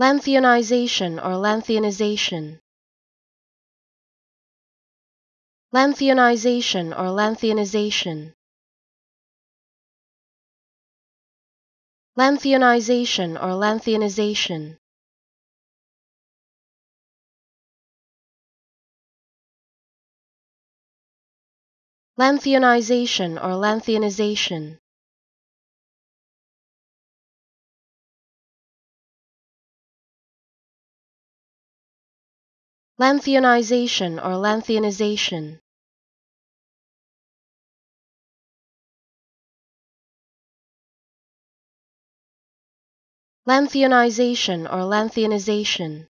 Lanthionization or lanthionization. Lanthionization or lanthionization. Lanthionization or lanthionization. Lanthionization or lanthionization. Lanthionization or lanthionization. Lanthionization or lanthionization.